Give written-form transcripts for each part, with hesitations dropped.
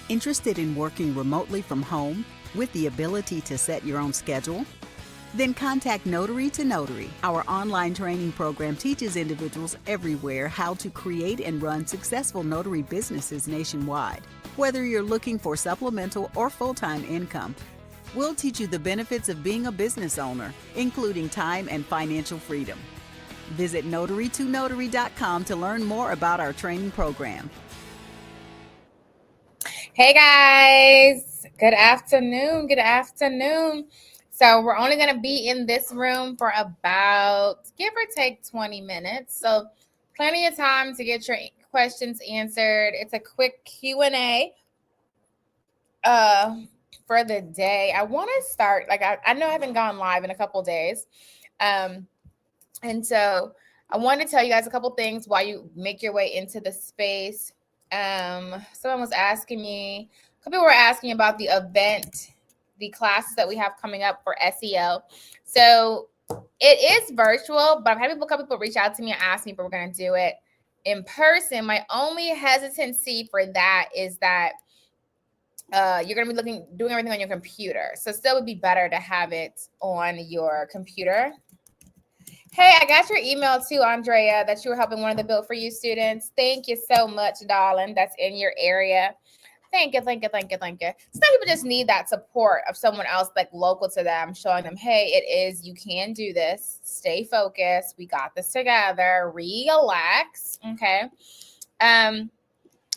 Interested in working remotely from home with the ability to set your own schedule? Then contact Notary to Notary. Our online training program teaches individuals everywhere how to create and run successful notary businesses nationwide. Whether you're looking for supplemental or full-time income, we'll teach you the benefits of being a business owner, including time and financial freedom. Visit notarytonotary.com to learn more about our training program. Hey guys, good afternoon. So we're only going to be in this room for about, give or take, 20 minutes. So plenty of time to get your questions answered. It's a quick Q&A for the day. I want to start, I know I haven't gone live in a couple days. And so I want to tell you guys a couple things while you make your way into the space. Someone was asking me, a couple people were asking about the event, the classes that we have coming up for SEO. So it is virtual, but I've had a couple people reach out to me and ask me if we're going to do it in person. My only hesitancy for that is that you're going to be doing everything on your computer. So still would be better to have it on your computer. Hey, I got your email too, Andrea, that you were helping one of the Built For You students. Thank you so much, darling. That's in your area. Thank you. Some people just need that support of someone else like local to them, showing them, hey, you can do this. Stay focused. We got this together. Relax. Okay.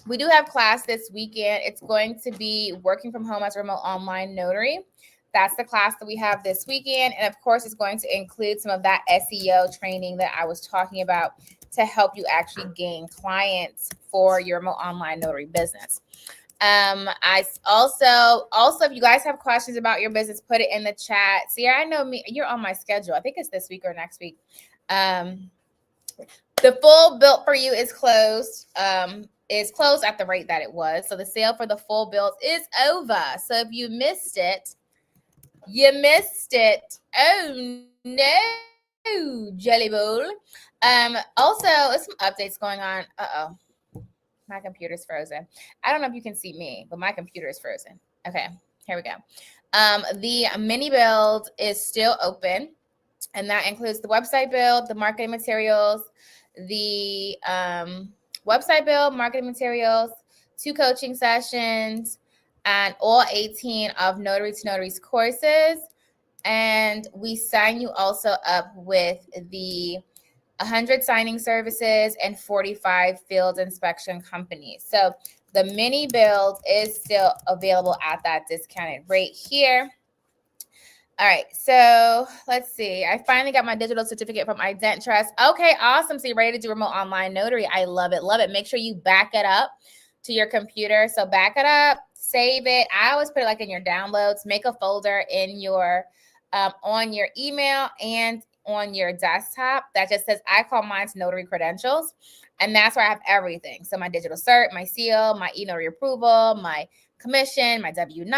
We do have class this weekend. It's going to be working from home as a remote online notary. That's the class that we have this weekend. And of course, it's going to include some of that SEO training that I was talking about to help you actually gain clients for your remote online notary business. I also, if you guys have questions about your business, put it in the chat. See, I know you're on my schedule. I think it's this week or next week. The full Built For You is closed. Is closed at the rate that it was. So the sale for the full build is over. So if you missed it, you missed it. Oh no, Jelly Bowl. Also, there's some updates going on. My computer's frozen. I don't know if you can see me, but my computer is frozen. Okay, here we go. The mini build is still open, and that includes the website build, the marketing materials, the website build, marketing materials, 2 coaching sessions, and all 18 of Notary to Notary's courses. And we sign you also up with the 100 signing services and 45 field inspection companies. So the mini build is still available at that discounted rate here. All right, so let's see. I finally got my digital certificate from IdentTrust. Okay, awesome. So you're ready to do remote online notary. I love it. Make sure you back it up to your computer. So back it up, save it. I always put it like in your downloads. Make a folder in your on your email and on your desktop that just says, I call mine notary credentials. And that's where I have everything. So my digital cert, my seal, my e-notary approval, my commission, my W-9,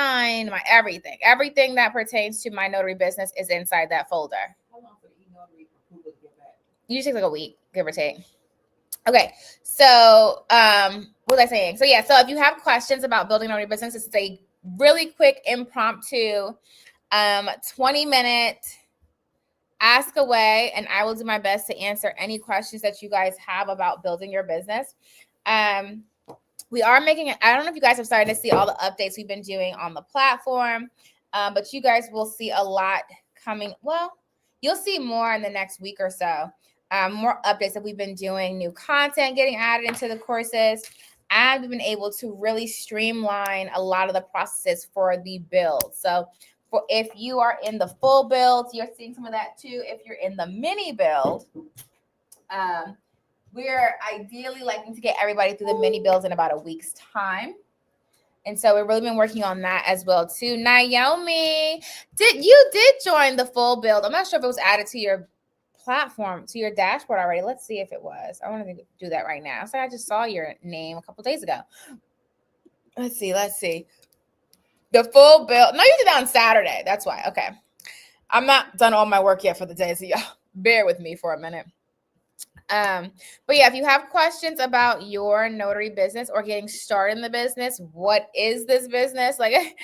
my everything that pertains to my notary business is inside that folder. How long for the e-notary approval to get back? Usually takes like a week, give or take. Okay, so what was I saying? So yeah, so if you have questions about building a notary business, it's a really quick impromptu 20-minute ask away, and I will do my best to answer any questions that you guys have about building your business. We are making it. I don't know if you guys have started to see all the updates we've been doing on the platform, but you guys will see a lot coming. Well, you'll see more in the next week or so. More updates that we've been doing, new content getting added into the courses, and we've been able to really streamline a lot of the processes for the build. So if you are in the full build, you're seeing some of that too. If you're in the mini build, we're ideally liking to get everybody through the mini builds in about a week's time. And so we've really been working on that as well too. Naomi, you did join the full build. I'm not sure if it was added to your platform, to your dashboard already. Let's see if it was. I want to do that right now. So I just saw your name a couple days ago. Let's see. The full build. No, you did that on Saturday. That's why. Okay. I'm not done all my work yet for the day, so y'all bear with me for a minute. But yeah, if you have questions about your notary business or getting started in the business, what is this business? Like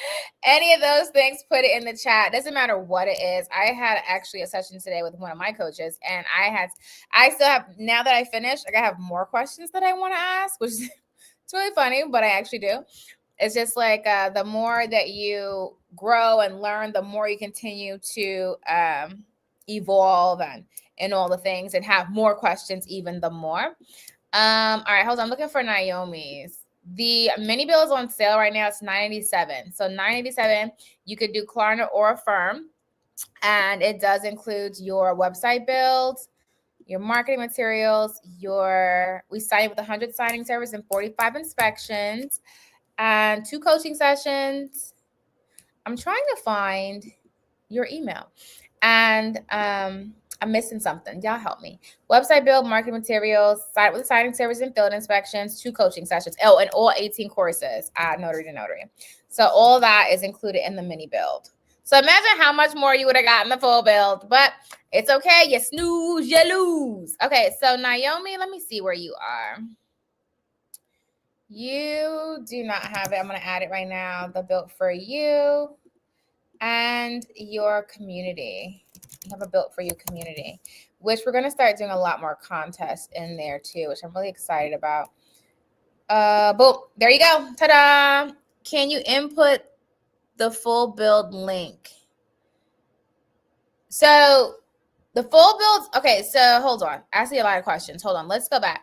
any of those things, put it in the chat. Doesn't matter what it is. I had actually a session today with one of my coaches, and I still have, now that I finished, like I have more questions that I want to ask, which is it's really funny, but I actually do. It's just like the more that you grow and learn, the more you continue to evolve and all the things and have more questions even the more. All right, hold on. I'm looking for Naomi's. The mini bill is on sale right now. It's $9.87. So $9.87, you could do Klarna or Affirm. And it does include your website builds, your marketing materials, we sign with 100 signing service and 45 inspections, and 2 coaching sessions. I'm trying to find your email. And I'm missing something. Y'all help me. Website build, marketing materials, site with signing service and field inspections, 2 coaching sessions. Oh, and all 18 courses at Notary to Notary. So all that is included in the mini build. So imagine how much more you would have gotten the full build, but it's okay. You snooze, you lose. Okay, so Naomi, let me see where you are. You do not have it. I'm going to add it right now. The built for you and your community. You have a built for you community, which we're going to start doing a lot more contests in there too, which I'm really excited about. Boom. There you go. Ta-da. Can you input the full build link? So the full builds. Okay. So hold on. I see a lot of questions. Hold on. Let's go back.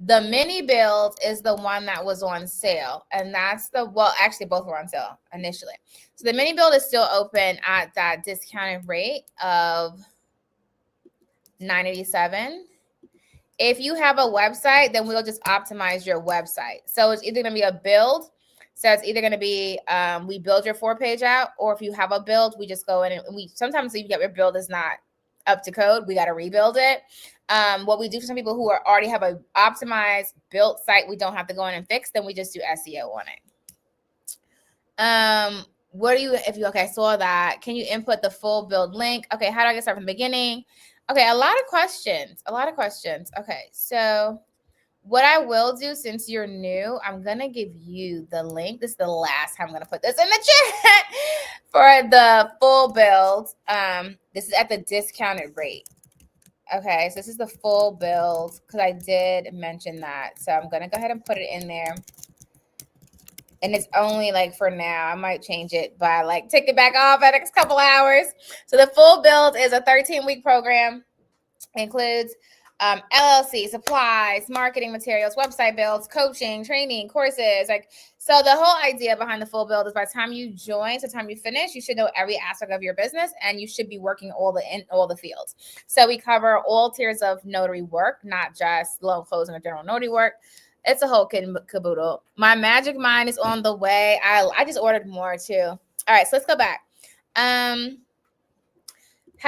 The mini build is the one that was on sale. And that's actually both were on sale initially. So the mini build is still open at that discounted rate of $9.87. If you have a website, then we'll just optimize your website. So it's either going to be a build. So it's either going to be we build your 4-page out, or if you have a build, we just go in and sometimes if you get your build is not up to code, we got to rebuild it. What we do for some people who already have a optimized built site, we don't have to go in and fix, then we just do SEO on it. Okay, I saw that. Can you input the full build link? Okay, how do I get started from the beginning? Okay, a lot of questions. Okay, so what I will do, since you're new, I'm going to give you the link. This is the last time I'm going to put this in the chat for the full build. This is at the discounted rate. Okay, so this is the full build because I did mention that. So I'm going to go ahead and put it in there. And it's only like for now. I might change it by like take it back off at a couple hours. So the full build is a 13-week program. Includes LLC, supplies, marketing materials, website builds, coaching, training, courses. So the whole idea behind the full build is by the time you join, to the time you finish, you should know every aspect of your business and you should be working in all the fields. So we cover all tiers of notary work, not just loan closing or general notary work. It's a whole kit and caboodle. My Magic Mind is on the way. I just ordered more too. All right, so let's go back. How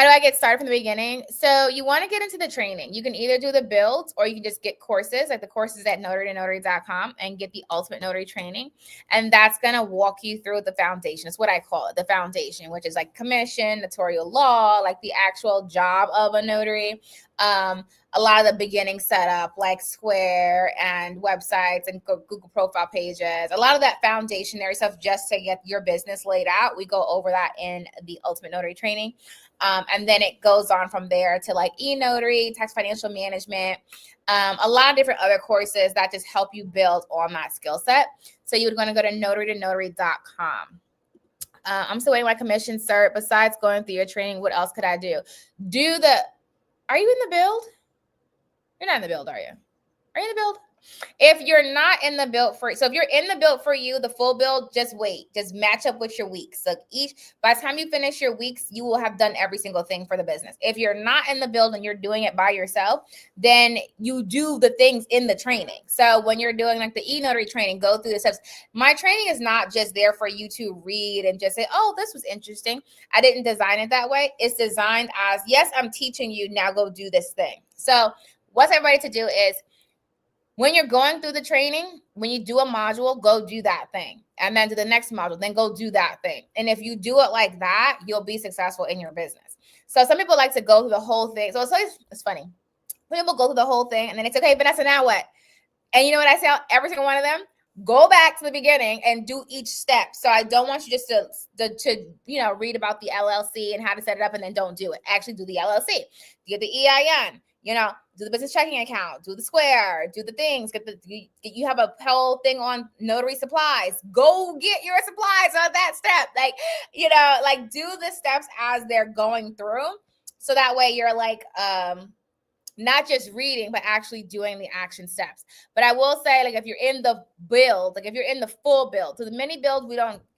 do I get started from the beginning? So you want to get into the training. You can either do the builds or you can just get courses, like the courses at notarytonotary.com, and get the ultimate notary training. And that's going to walk you through the foundation. It's what I call it, the foundation, which is like commission, notarial law, like the actual job of a notary. A lot of the beginning setup, like Square and websites and Google profile pages, a lot of that foundationary stuff just to get your business laid out. We go over that in the ultimate notary training. And then it goes on from there to like e-notary, tax financial management, a lot of different other courses that just help you build on that skill set. So you would want to go to notarytonotary.com. I'm still waiting my commission cert. Besides going through your training, what else could I do? Are you in the build? You're not in the build, are you? Are you in the build? If you're not in the build so if you're in the build for you, the full build, just wait. Just match up with your weeks. So by the time you finish your weeks, you will have done every single thing for the business. If you're not in the build and you're doing it by yourself, then you do the things in the training. So when you're doing like the e-notary training, go through the steps. My training is not just there for you to read and just say, oh, this was interesting. I didn't design it that way. It's designed as, yes, I'm teaching you, now go do this thing. So what's everybody to do is, when you're going through the training, when you do a module, go do that thing. And then to the next module, then go do that thing. And if you do it like that, you'll be successful in your business. So some people like to go through the whole thing. So it's funny. People go through the whole thing and then it's okay, Vanessa, now what? And you know what I tell every single one of them? Go back to the beginning and do each step. So I don't want you just to read about the LLC and how to set it up and then don't do it. Actually do the LLC, get the EIN, do the business checking account, do the square, do the things, you have a whole thing on notary supplies. Go get your supplies on that step. Like do the steps as they're going through. So that way you're like, not just reading, but actually doing the action steps. But I will say, like, if you're in the build, like if you're in the full build, so the mini build,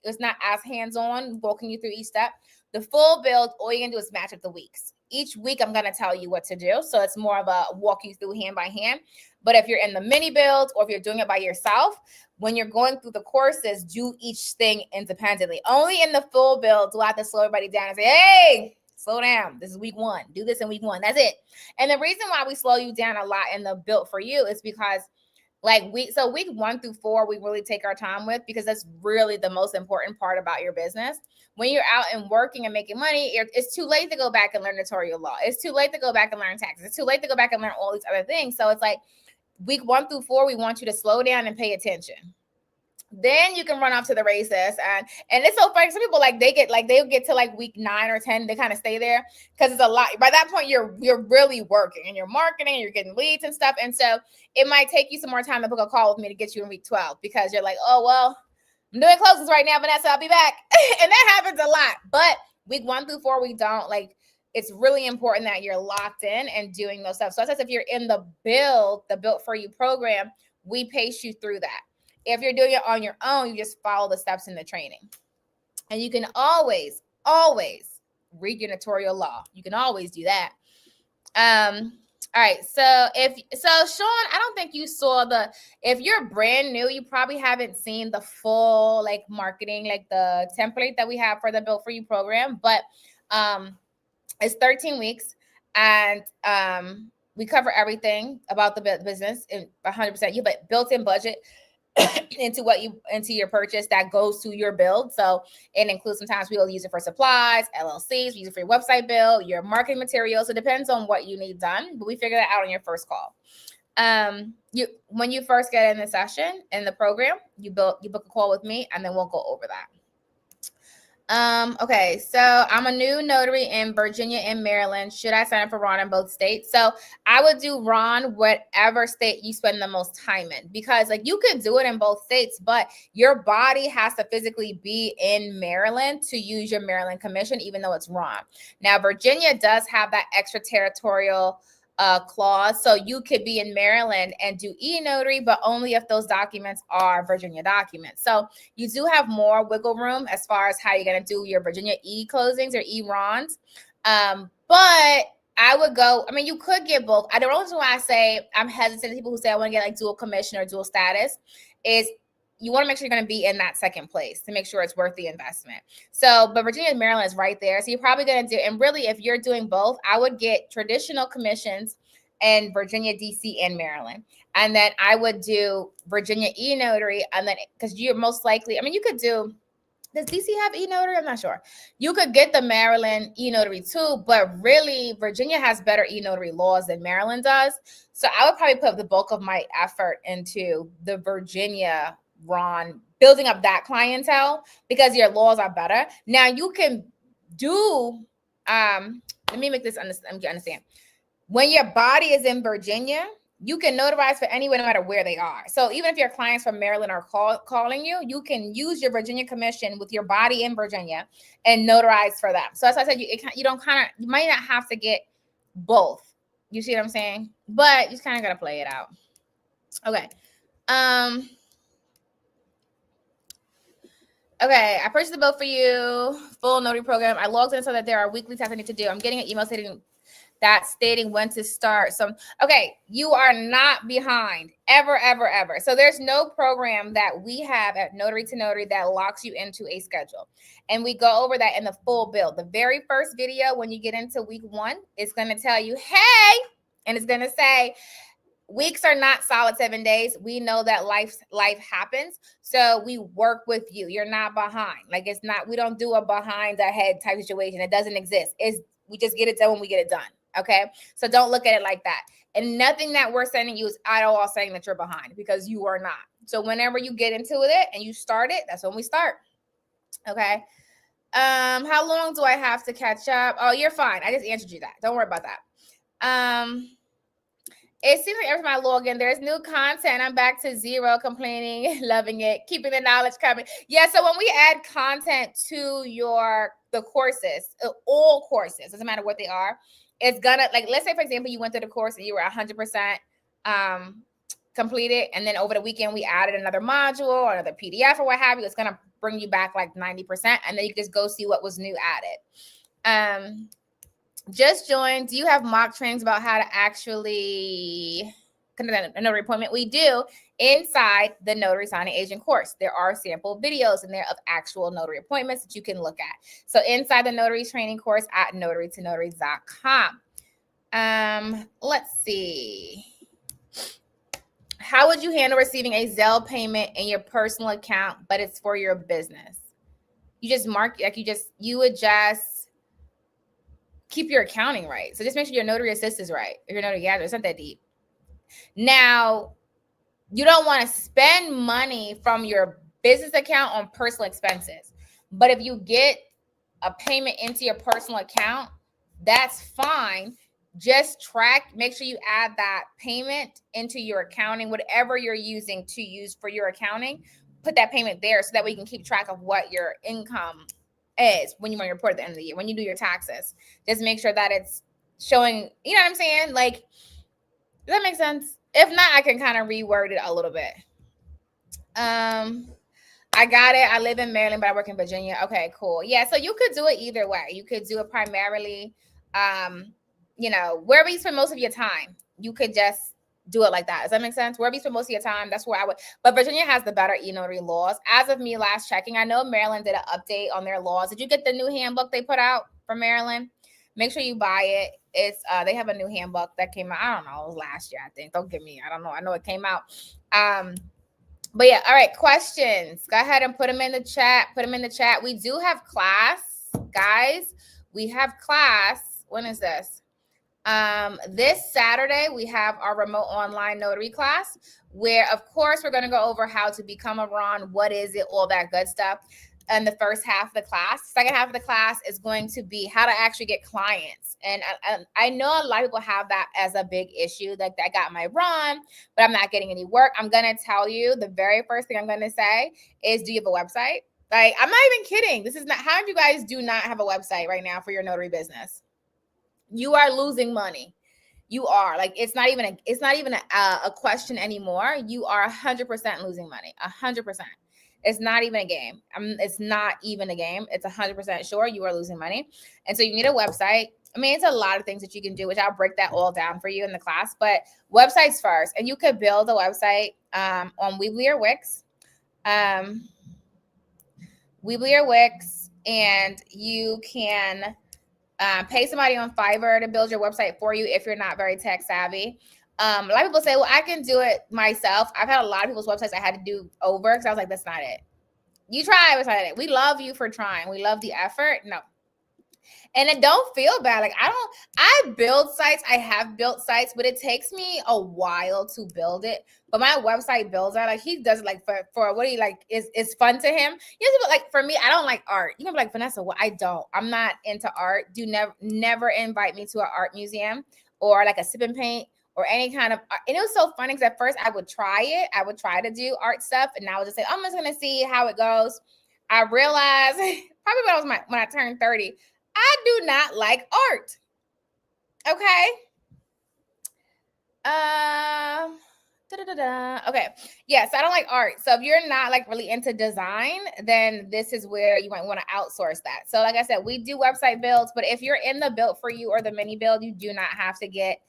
it's not as hands-on walking you through each step. The full build, all you can do is match up the weeks. Each week, I'm going to tell you what to do. So it's more of a walk you through hand by hand. But if you're in the mini build or if you're doing it by yourself, when you're going through the courses, do each thing independently. Only in the full build do I have to slow everybody down and say, hey, slow down. This is week 1. Do this in week 1. That's it. And the reason why we slow you down a lot in the built for you is because week 1 through 4, we really take our time with, because that's really the most important part about your business. When you're out and working and making money, it's too late to go back and learn notarial law. It's too late to go back and learn taxes. It's too late to go back and learn all these other things. So it's like week 1 through 4, we want you to slow down and pay attention. Then you can run off to the races, and it's so funny. Some people they'll get to like week 9 or 10, they kind of stay there because it's a lot. By that point, you're really working and you're marketing, you're getting leads and stuff, and so it might take you some more time to book a call with me to get you in week 12 because you're like, oh well, I'm doing closings right now, Vanessa, I'll be back, and that happens a lot. But week 1 through 4, we don't like. It's really important that you're locked in and doing those stuff. So as I said, if you're in the Built for You program, we pace you through that. If you're doing it on your own, you just follow the steps in the training. And you can always read your notarial law. You can always do that. All right. So Sean, I don't think you saw if you're brand new, you probably haven't seen the full like marketing, like the template that we have for the Built for You program. But it's 13 weeks and we cover everything about the business in 100%. You have a built-in budget into your purchase that goes to your build. So it includes, sometimes we'll use it for supplies, LLCs, we use it for your website build, your marketing materials. It depends on what you need done, but we figure that out on your first call. When you first get in the session in the program, you book a call with me, and then we'll go over that. Okay, so I'm a new notary in Virginia and Maryland. Should I sign up for Ron in both states? So I would do Ron whatever state you spend the most time in, because like you could do it in both states, but your body has to physically be in Maryland to use your Maryland commission, even though it's Ron. Now, Virginia does have that extraterritorial clause. So you could be in Maryland and do e-notary, but only if those documents are Virginia documents. So you do have more wiggle room as far as how you're going to do your Virginia e-closings or e-rons. But I would go, you could get both. I don't know why I say I'm hesitant to people who say I want to get like dual commission or dual status is you want to make sure you're going to be in that second place to make sure it's worth the investment. So, but Virginia and Maryland is right there. So you're probably going to do, and really if you're doing both, I would get traditional commissions in Virginia, DC, and Maryland. And then I would do Virginia e-notary. And then, because you're most likely, you could do, does DC have e-notary? I'm not sure. You could get the Maryland e-notary too, but really Virginia has better e-notary laws than Maryland does. So I would probably put the bulk of my effort into the Virginia Ron, building up that clientele because your laws are better. Now you can do, let me make this understand. When your body is in Virginia, you can notarize for anyone no matter where they are. So even if your clients from Maryland are calling you, you can use your Virginia commission with your body in Virginia and notarize for them. So as I said, you might not have to get both. You see what I'm saying? But you just kind of got to play it out. Okay. Okay, I purchased the Built for You full notary program. I logged in so that there are weekly tasks I need to do. I'm getting an email stating when to start. So, okay, you are not behind ever. So there's no program that we have at Notary to Notary that locks you into a schedule. And we go over that in the full build. The very first video when you get into week 1, it's going to tell you, hey, and it's going to say, weeks are not solid 7 days. We know that life happens. So we work with you. You're not behind. Like it's not, we don't do a behind the head type situation. It doesn't exist. We just get it done when we get it done. Okay. So don't look at it like that. And nothing that we're sending you is at all saying that you're behind, because you are not. So whenever you get into it and you start it, that's when we start. Okay. How long do I have to catch up? Oh, you're fine. I just answered you that. Don't worry about that. It seems like every time I log in, there's new content. I'm back to zero, complaining, loving it, keeping the knowledge coming. Yeah, so when we add content to the courses, all courses, doesn't matter what they are, it's gonna, like, let's say, for example, you went through the course and you were 100% completed, and then over the weekend we added another module or another PDF or what have you, it's gonna bring you back like 90%, and then you can just go see what was new added. Just joined. Do you have mock trainings about how to actually conduct a notary appointment? We do inside the Notary Signing Agent course. There are sample videos in there of actual notary appointments that you can look at. So inside the notary training course at notarytonotary.com. Let's see. How would you handle receiving a Zelle payment in your personal account, but it's for your business? You just mark, like you would just keep your accounting right. So just make sure your notary assist is right. Or your notary gatherer. It's not that deep. Now, you don't want to spend money from your business account on personal expenses. But if you get a payment into your personal account, that's fine. Just make sure you add that payment into your accounting, whatever you're using to use for your accounting, put that payment there so that we can keep track of what your income is when you want to report at the end of the year, when you do your taxes. Just make sure that it's showing, you know what I'm saying? Like, does that make sense? If not, I can kind of reword it a little bit. I got it. I live in Maryland, but I work in Virginia. Okay, cool. Yeah, so you could do it either way. You could do it primarily, wherever you spend most of your time, you could just do it like that. Does that make sense? Wherever you spend most of your time, that's where I would. But Virginia has the better e-notary laws. As of me last checking, I know Maryland did an update on their laws. Did you get the new handbook they put out for Maryland? Make sure you buy it. It's they have a new handbook that came out. I don't know, it was last year, I think. Don't give me. I don't know. I know it came out. But yeah, all right. Questions. Go ahead and put them in the chat. Put them in the chat. We do have class, guys. We have class. When is this? This Saturday, we have our remote online notary class where, of course, we're going to go over how to become a RON, what is it, all that good stuff. And the first half of the class. Second half of the class is going to be how to actually get clients. And I know a lot of people have that as a big issue. Like, I got my RON, but I'm not getting any work. I'm going to tell you, the very first thing I'm going to say is, do you have a website? Like, I'm not even kidding. This is not, how many of you guys do not have a website right now for your notary business? You are losing money. You are, like, it's not even a question anymore. You are 100% losing money. 100%. It's not even a game. It's not even a game. It's 100% sure you are losing money. And so you need a website. I mean, it's a lot of things that you can do, which I'll break that all down for you in the class, but websites first. And you could build a website on Weebly or Wix. Weebly or Wix, and you can pay somebody on Fiverr to build your website for you if you're not very tech savvy. A lot of people say, well, I can do it myself. I've had a lot of people's websites I had to do over because I was like, that's not it. You try, it's not it. We love you for trying. We love the effort. No. And it don't feel bad. Like, I build sites. I have built sites, but it takes me a while to build it. But my website builder, like, he does it like for what he like is fun to him. Like, for me, I don't like art. You can be like, Vanessa, well, I don't. I'm not into art. Do never invite me to an art museum or like a sip and paint or any kind of art. And it was so funny because at first I would try it. I would try to do art stuff, and I would just say, I'm just gonna see how it goes. I realized probably when I turned 30. I do not like art. Okay. Okay. Yeah, so I don't like art. So if you're not like really into design, then this is where you might want to outsource that. So like I said, we do website builds, but if you're in the build for you or the mini build, you do not have to get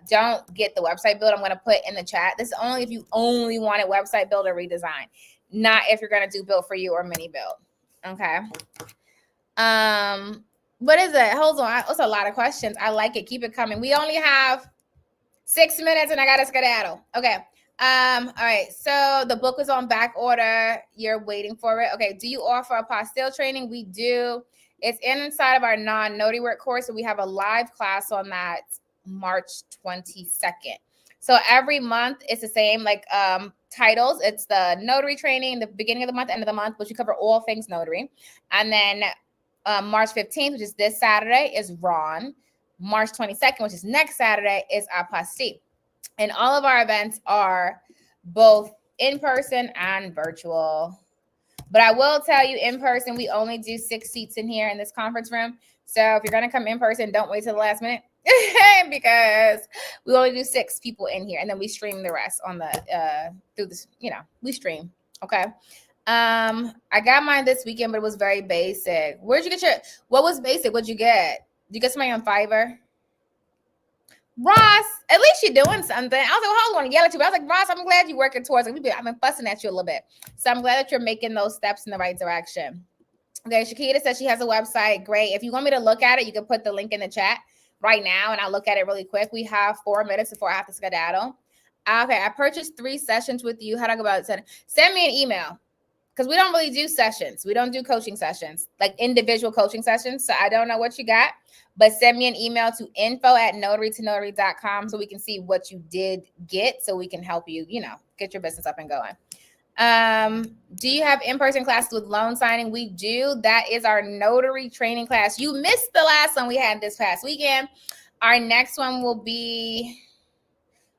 don't get the website build. I'm going to put in the chat. This is only if you only want a website build or redesign, not if you're going to do build for you or mini build. Okay. What is it? Hold on. That's a lot of questions. I like it. Keep it coming. We only have 6 minutes and I got to skedaddle. Okay. All right. So the book is on back order. You're waiting for it. Okay. Do you offer apostille training? We do. It's inside of our non-notary work course. So we have a live class on that March 22nd. So every month it's the same, like titles. It's the notary training, the beginning of the month, end of the month, which we cover all things notary. And then March 15th, which is this Saturday, is Ron. March 22nd, which is next Saturday, is Apostille. And all of our events are both in person and virtual. But I will tell you, in person, we only do 6 seats in here in this conference room. So if you're going to come in person, don't wait till the last minute because we only do 6 people in here. And then we stream the rest on the, through this, we stream. Okay. I got mine this weekend, but it was very basic. Where'd you get what was basic? What'd you get? Did you get somebody on Fiverr? Ross, at least you're doing something. I was like, well, I want to yell at you, but I was like, Ross, I'm glad you're working towards it. I've been fussing at you a little bit. So I'm glad that you're making those steps in the right direction. Okay, Shakita says she has a website. Great. If you want me to look at it, you can put the link in the chat right now, and I'll look at it really quick. We have 4 minutes before I have to skedaddle. Okay, I purchased 3 sessions with you. How do I go about it? Send me an email. Because we don't really do sessions. We don't do coaching sessions, like individual coaching sessions. So I don't know what you got, but send me an email to info@notarytonotary.com so we can see what you did get so we can help you, get your business up and going. Do you have in-person classes with loan signing? We do. That is our notary training class. You missed the last one we had this past weekend. Our next one will be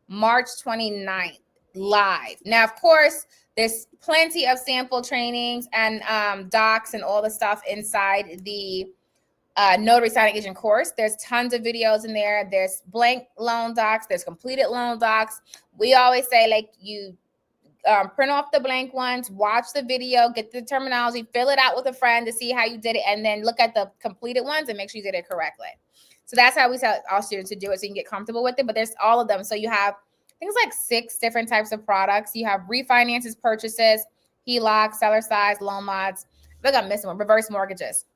March 29th live. Now, of course, there's plenty of sample trainings and docs and all the stuff inside the notary signing agent course. There's tons of videos in there. There's blank loan docs. There's completed loan docs. We always say, like, you print off the blank ones, watch the video, get the terminology, fill it out with a friend to see how you did it, and then look at the completed ones and make sure you did it correctly. So that's how we tell our students to do it so you can get comfortable with it. But there's all of them. So you have things like 6 different types of products. You have refinances, purchases, HELOC, seller size, loan mods. I think I'm missing one. Reverse mortgages.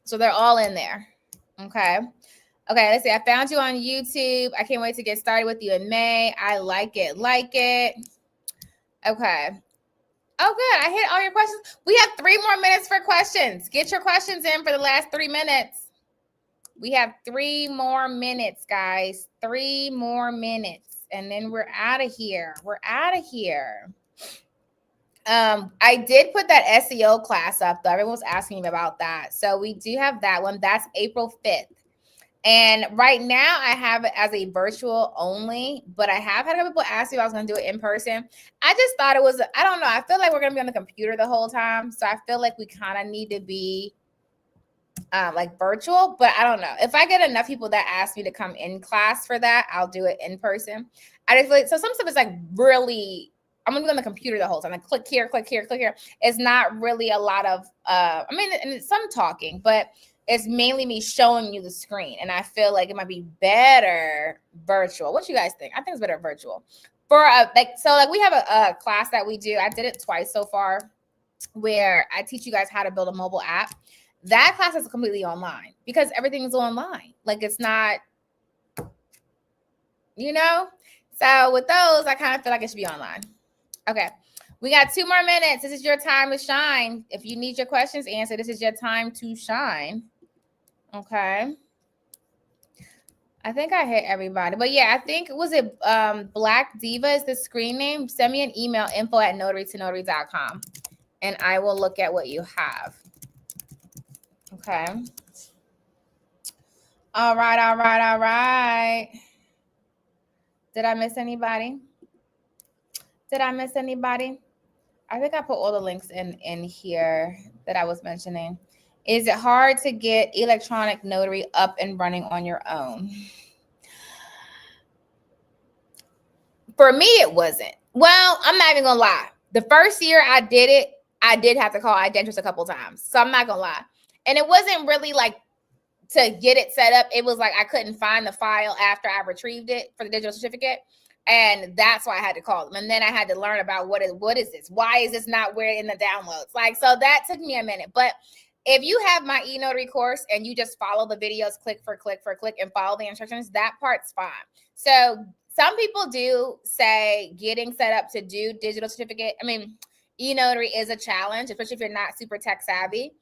So they're all in there. Okay. Okay, let's see. I found you on YouTube. I can't wait to get started with you in May. I like it. Okay. Oh, good. I hit all your questions. We have 3 more minutes for questions. Get your questions in for the last 3 minutes. We have 3 more minutes, guys. 3 more minutes. And then we're out of here. I did put that SEO class up, though. Everyone was asking me about that. So we do have that one. That's April 5th. And right now I have it as a virtual only, but I have had people ask me if I was going to do it in person. I just thought it was, I don't know. I feel like we're going to be on the computer the whole time. So I feel like we kind of need to be like virtual, but I don't know. If I get enough people that ask me to come in class for that, I'll do it in person. I just feel like, so some stuff is like really, I'm gonna be on the computer the whole time. Like click here, click here, click here. It's not really a lot of, and it's some talking, but it's mainly me showing you the screen. And I feel like it might be better virtual. What you guys think? I think it's better virtual. For we have a class that we do. I did it twice so far, where I teach you guys how to build a mobile app. That class is completely online because everything is online. Like it's not, So with those, I kind of feel like it should be online. Okay. We got 2 more minutes. This is your time to shine. If you need your questions answered, this is your time to shine. Okay. I think I hit everybody. But yeah, I think, was it Black Diva is the screen name? Send me an email, info@notarytonotary.com, and I will look at what you have. Okay. All right. Did I miss anybody? I think I put all the links in here that I was mentioning. Is it hard to get electronic notary up and running on your own? For me, it wasn't. Well, I'm not even gonna lie. The first year I did it, I did have to call Identrus a couple times. So I'm not gonna lie. And it wasn't really like to get it set up. It was like I couldn't find the file after I retrieved it for the digital certificate. And that's why I had to call them. And then I had to learn about what is this? Why is this not where in the downloads? Like, so that took me a minute. But if you have my e-notary course and you just follow the videos, click for click and follow the instructions, that part's fine. So some people do say getting set up to do digital certificate. E-notary is a challenge, especially if you're not super tech savvy.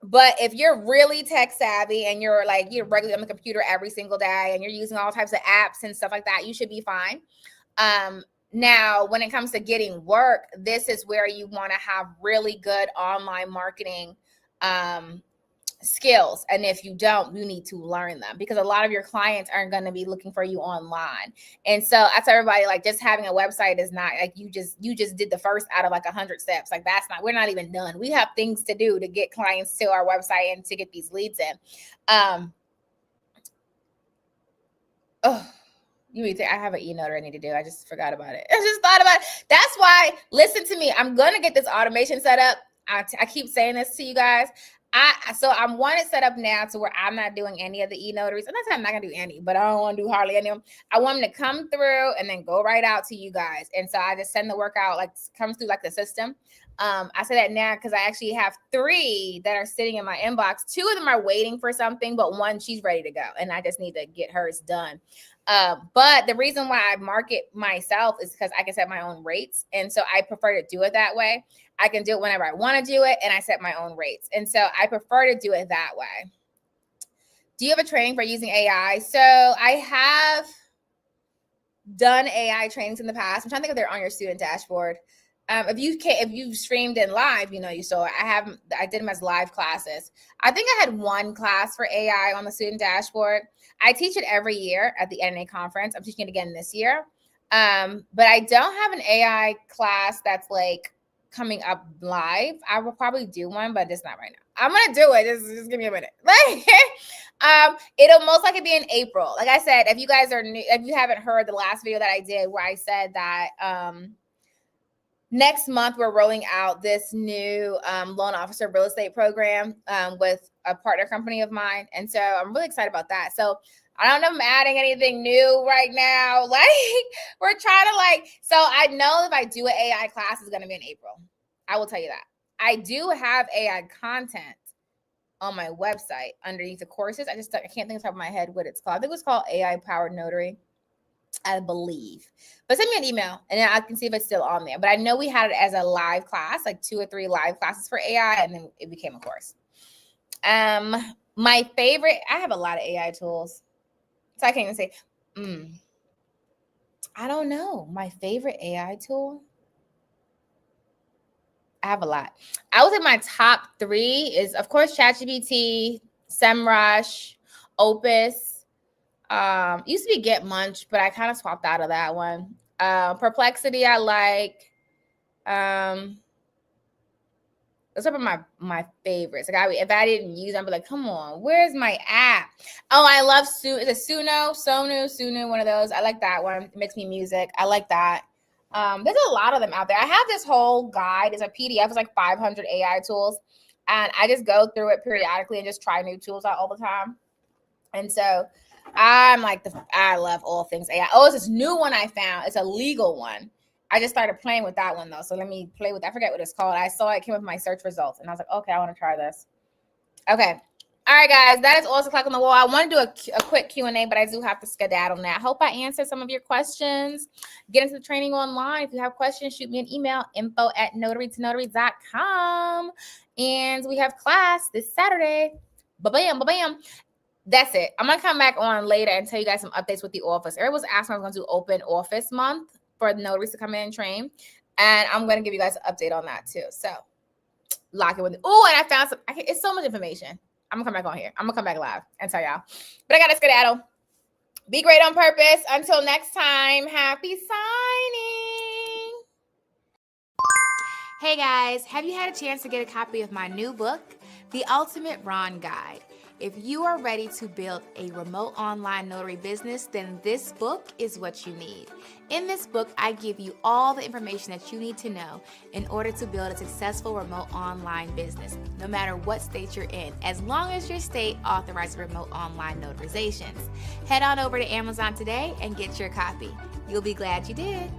But if you're really tech savvy and you're regularly on the computer every single day and you're using all types of apps and stuff like that, you should be fine. Now, when it comes to getting work, this is where you want to have really good online marketing skills. And if you don't, you need to learn them, because a lot of your clients aren't going to be looking for you online. And so I tell everybody, like, just having a website is not like you just did the first out of like 100 steps. Like, we're not even done. We have things to do to get clients to our website and to get these leads in. I have an e-note I need to do. I just forgot about it. I just thought about it. That's why, listen to me. I'm going to get this automation set up. I keep saying this to you guys. I want it set up now to where I'm not doing any of the e-notaries. I'm not saying I'm not gonna do any, but I don't want to do hardly any of them. I want them to come through and then go right out to you guys. And so I just send the work out, like, comes through like the system. I say that now because I actually have 3 that are sitting in my inbox. 2 of them are waiting for something, but 1, she's ready to go, and I just need to get hers done. But the reason why I market myself is because I can set my own rates. And so I prefer to do it that way. I can do it whenever I want to do it, and I set my own rates. And so I prefer to do it that way. Do you have a training for using AI? So I have done AI trainings in the past. I'm trying to think if they're on your student dashboard. If you've streamed in live, you saw it. I did them as live classes. I think I had 1 class for AI on the student dashboard. I teach it every year at the NNA conference. I'm teaching it again this year. But I don't have an AI class that's like coming up live. I will probably do one, but just not right now. I'm gonna do it. Just give me a minute. It'll most likely be in April. Like I said, if you guys are new, if you haven't heard the last video that I did where I said that next month we're rolling out this new loan officer real estate program with a partner company of mine. And so I'm really excited about that. So I don't know if I'm adding anything new right now. Like, we're trying to so I know if I do an AI class, it's going to be in April. I will tell you that. I do have AI content on my website underneath the courses. I can't think off the top of my head what it's called. I think it was called AI Powered Notary, I believe. But send me an email and then I can see if it's still on there. But I know we had it as a live class, like 2 or 3 live classes for AI, and then it became a course. My favorite, I have a lot of AI tools. So I can't even say, I don't know. My favorite AI tool? I have a lot. I would say my top 3 is, of course, ChatGPT, SEMrush, Opus. Used to be Get Munch, but I kind of swapped out of that one. Perplexity, I like. Those are my favorites. Like, if I didn't use them, I'd be like, come on, where's my app? Oh, I love Sonu, one of those. I like that one. It makes me music. I like that. There's a lot of them out there. I have this whole guide. It's a PDF. It's like 500 AI tools. And I just go through it periodically and just try new tools out all the time. And so I'm like, I love all things AI. Oh, it's this new one I found. It's a legal one. I just started playing with that one though. So let me play with, I forget what it's called. I saw it came with my search results and I was like, okay, I want to try this. Okay. All right, guys, that is all the clock on the wall. I want to do a quick Q&A, but I do have to skedaddle now. I hope I answered some of your questions. Get into the training online. If you have questions, shoot me an email, info@notarytonotary.com. And we have class this Saturday. Ba-bam, ba-bam. That's it. I'm going to come back on later and tell you guys some updates with the office. Everyone was asking if I was going to do open office month for the notaries to come in and train. And I'm going to give you guys an update on that too. So lock it with it. Oh, and I found it's so much information. I'm going to come back on here. I'm going to come back live and tell y'all. But I got to skedaddle. Be great on purpose. Until next time, happy signing. Hey guys, have you had a chance to get a copy of my new book, The Ultimate Ron Guide? If you are ready to build a remote online notary business, then this book is what you need. In this book, I give you all the information that you need to know in order to build a successful remote online business, no matter what state you're in, as long as your state authorizes remote online notarizations. Head on over to Amazon today and get your copy. You'll be glad you did.